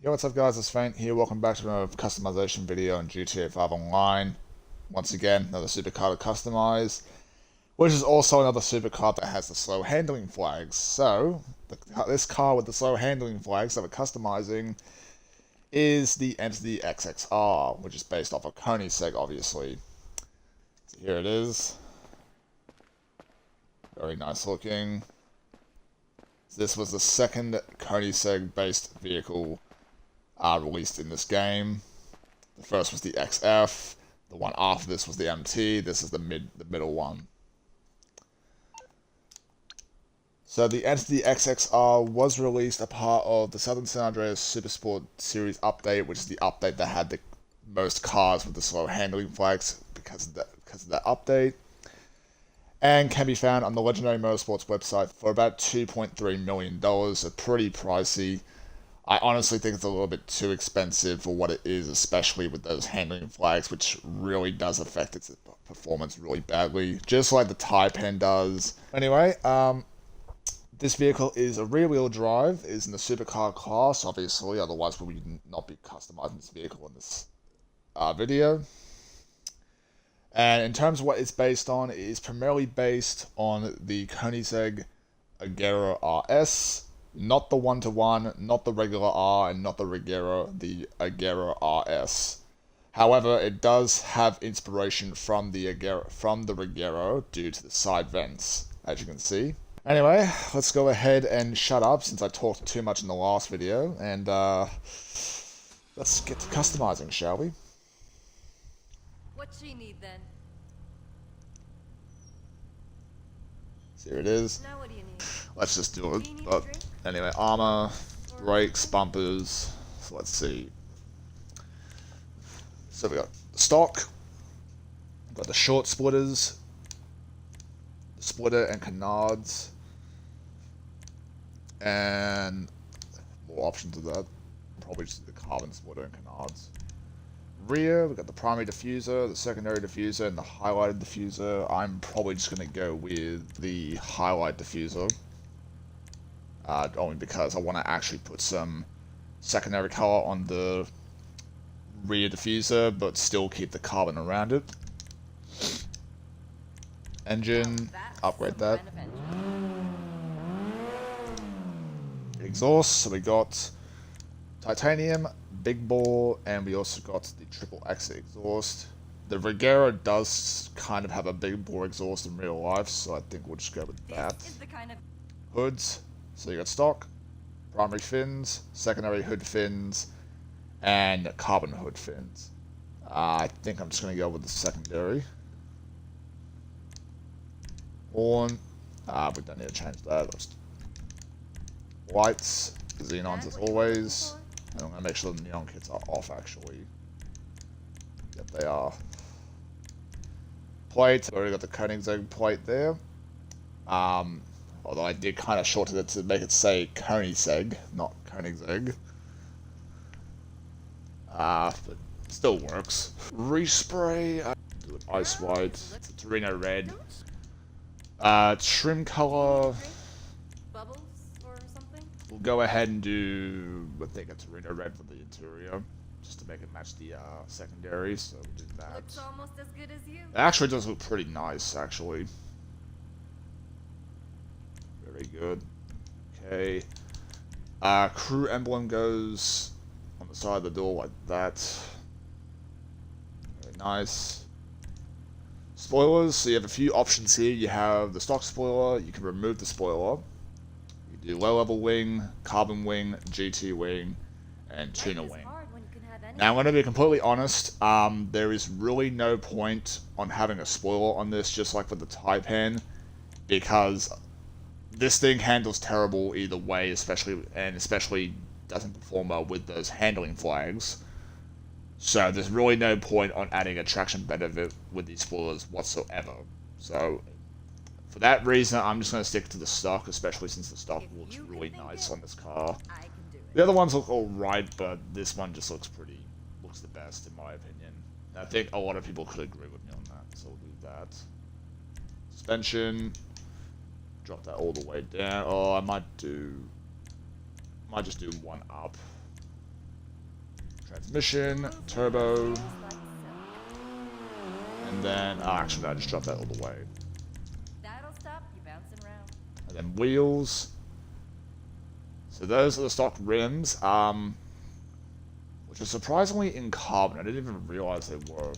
Yo, what's up guys, it's Faint here, welcome back to another customization video on GTA 5 Online. Once again, another supercar to customize, which is also another supercar that has the slow handling flags. So, this car with the slow handling flags that we're customizing is the Entity XXR, which is based off of Koenigsegg, obviously. So here it is. Very nice looking. This was the second Koenigsegg-based vehicle released in this game. The first was the XF, the one after this was the MT, this is the middle one. So the Entity XXR was released a part of the Southern San Andreas Supersport Series update, which is the update that had the most cars with the slow handling flags because of that update, and can be found on the Legendary Motorsports website for about $2.3 million, so pretty pricey. I honestly think it's a little bit too expensive for what it is, especially with those handling flags, which really does affect its performance really badly, just like the Taipan does. Anyway, this vehicle is a rear-wheel drive, is in the supercar class, obviously, otherwise we would not be customizing this vehicle in this video. And in terms of what it's based on, it is primarily based on the Koenigsegg Agera RS, not the 1-to-1, not the regular R, and not the Agera RS. However, it does have inspiration from the Agera due to the side vents, as you can see. Anyway, let's go ahead and shut up since I talked too much in the last video, and let's get to customizing, shall we? What she need then? Here it is. Now what do you need? Let's just do it. Do you need a drink? Anyway, armor, brakes, bumpers. So let's see. So we got the stock. We've got the short splitters, the splitter and canards, and more options of that. Probably just the carbon splitter and canards. Rear, we've got the primary diffuser, the secondary diffuser, and the highlighted diffuser. I'm probably just going to go with the highlight diffuser. Only because I want to actually put some secondary color on the rear diffuser, but still keep the carbon around it. Engine, upgrade that. Exhaust, so we got titanium, big bore, and we also got the triple exit exhaust. The Agera does kind of have a big bore exhaust in real life, so I think we'll just go with that. Hoods, so you got stock, primary fins, secondary hood fins, and carbon hood fins. I think I'm just going to go with the secondary. Horn, we don't need to change that. Lights, xenons as always. And I'm going to make sure the neon kits are off, actually. Yep, they are. Plate, already got the Koenigsegg plate there. Although I did kind of shorten it to make it say Koenigsegg, not Koenigsegg. But still works. Respray, do it ice white, Torino red. Trim color. We'll go ahead and do, I think, a Torino red for the interior, just to make it match the secondary, so we'll do that. Looks almost as good as you. It actually does look pretty nice, actually. Very good. Okay. Crew emblem goes on the side of the door like that. Very nice. Spoilers, so you have a few options here. You have the stock spoiler, you can remove the spoiler. Do low level wing, carbon wing, GT wing, and tuner wing. Now I'm going to be completely honest, there is really no point on having a spoiler on this, just like with the Taipan, because this thing handles terrible either way, especially doesn't perform well with those handling flags. So there's really no point on adding a traction benefit with these spoilers whatsoever. So for that reason, I'm just going to stick to the stock, especially since the stock looks really nice on this car. The other ones look alright, but this one just looks the best in my opinion. And I think a lot of people could agree with me on that, so we'll do that. Suspension, drop that all the way down. Oh, I might just do one up. Transmission, turbo, and then, oh, actually, no, I just dropped that all the way. That'll stop you bouncing around. And then wheels. So those are the stock rims, which are surprisingly in carbon. I didn't even realize they were.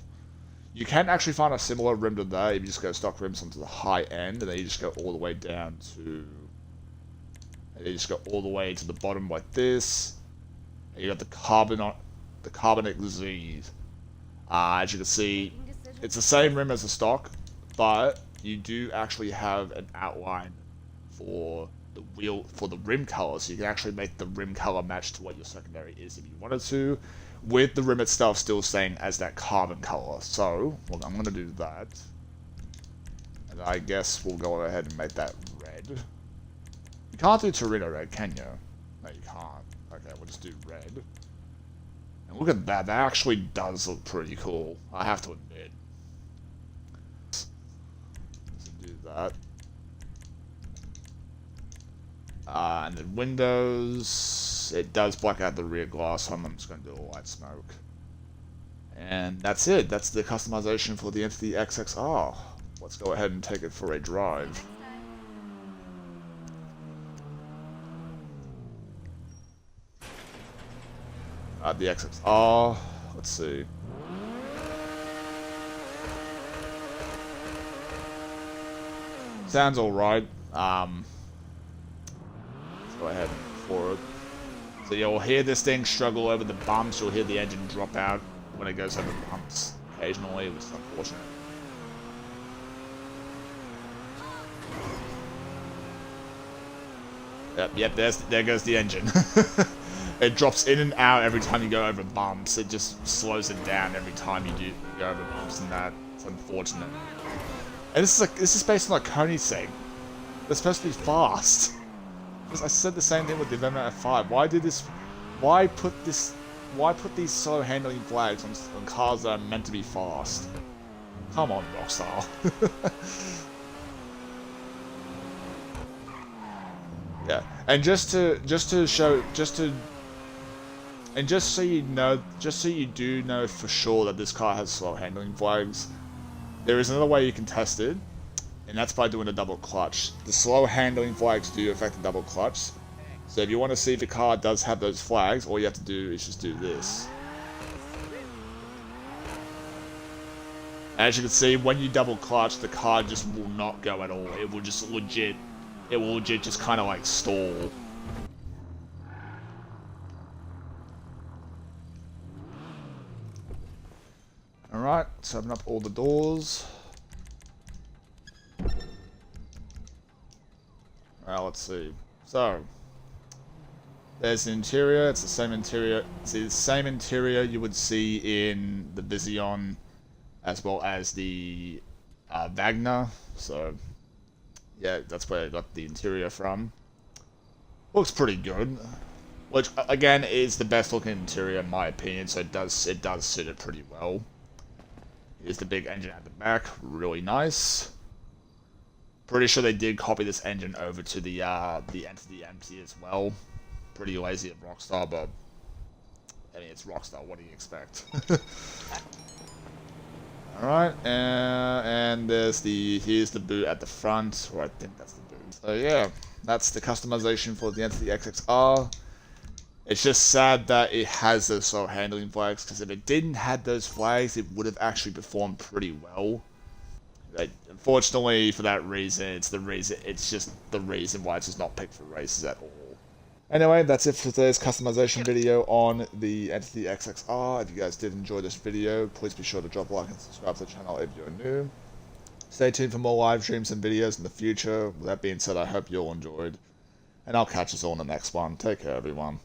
You can actually find a similar rim to that if you just go stock rims onto the high end, and then you just go all the way down to... And you just go all the way to the bottom like this. And you got the carbonic Z. As you can see, it's the same rim as the stock, but you do actually have an outline for the rim color, so you can actually make the rim color match to what your secondary is if you wanted to, with the rim itself still staying as that carbon color. So, well, I'm going to do that, and I guess we'll go ahead and make that red. You can't do Torino red, can you? No, you can't. Okay, we'll just do red. And look at that, that actually does look pretty cool, I have to admit. Let's do that. And then windows, it does black out the rear glass, so I'm just going to do a light smoke. And that's it. That's the customization for the Entity XXR. Let's go ahead and take it for a drive. The XXR, let's see. Sounds alright. Go ahead and forward. So you'll hear this thing struggle over the bumps, you'll hear the engine drop out when it goes over bumps occasionally, which is unfortunate. Yep, there goes the engine. It drops in and out every time you go over bumps, it just slows it down every time you go over bumps, and that's unfortunate. And this is based on like Koenigsegg. They're supposed to be fast. I said the same thing with the Agera F5. Why put these slow handling flags on cars that are meant to be fast? Come on, Rockstar. Yeah, and just so you do know for sure that this car has slow handling flags, there is another way you can test it. And that's by doing a double clutch. The slow handling flags do affect the double clutch. So if you want to see if the car does have those flags, all you have to do is just do this. As you can see, when you double clutch, the car just will not go at all. It will legit just kind of like stall. Alright, let's open up all the doors. Alright, let's see. So, there's the interior. It's the same interior. It's the same interior you would see in the Vision, as well as the Wagner. So, yeah, that's where I got the interior from. Looks pretty good. Which, again, is the best looking interior in my opinion. So it does suit it pretty well. Here's the big engine at the back. Really nice. Pretty sure they did copy this engine over to the Entity MC as well. Pretty lazy at Rockstar, but I mean it's Rockstar. What do you expect? All right, and here's the boot at the front, or I think that's the boot. So yeah, that's the customization for the Entity XXR. It's just sad that it has those slow handling flags, because if it didn't have those flags, it would have actually performed pretty well. Unfortunately, for that reason, it's just the reason why it's just not picked for races at all. Anyway, that's it for today's customization video on the Entity XXR. If you guys did enjoy this video, please be sure to drop a like and subscribe to the channel if you're new. Stay tuned for more live streams and videos in the future. With that being said, I hope you all enjoyed, and I'll catch us all in the next one. Take care, everyone.